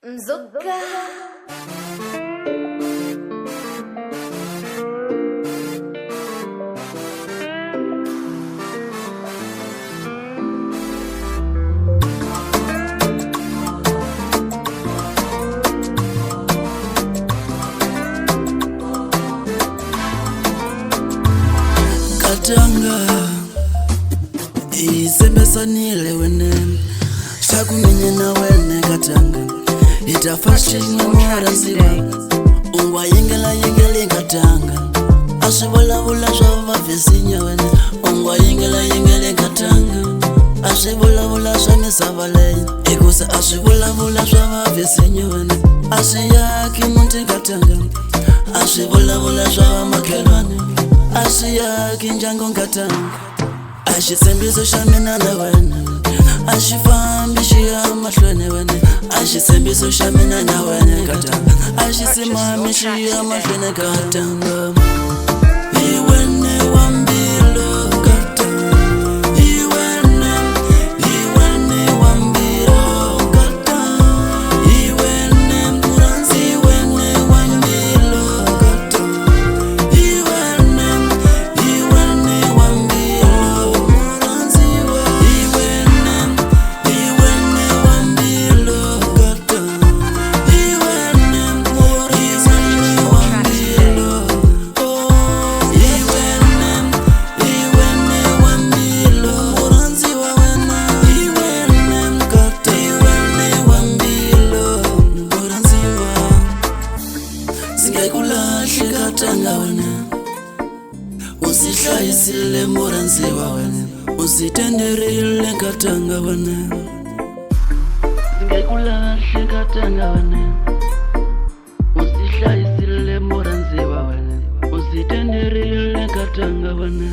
Mzuka. Nkatanga isembesanile wene shakumenye na wene Nkatanga itafashinga mwaranziba ungwa yengela Nkatanga ashibola shava visinya wene ungwa yengela Nkatanga ashibola shamisabale ikusa ashibola shava visinya wene ashiyaki munti Nkatanga ashibola shava makelwane ashiyaki njango Nkatanga ashisembiso shamina na wene ashifambishiya mahlweni wene ashisembiso shamina na wene Nkatanga ashisimamishiya mahlweni Nkatanga iwene wambilo Nkatanga iwene wambilo Nkatanga iwene muranzi iwene wambilo Nkatanga iwene wambilo muranzi iwene wambilo Nkatanga iwene wambilo iwene wambilo muranzi wawena iwene Nkatanga iwene wambilo muranzi wa singekulahle Nkatanga wena usihlayisile muranzi wawena usitenderile Nkatanga wena singekulahle Nkatanga wena usihlayisile muranzi wawena usitenderile Nkatanga wena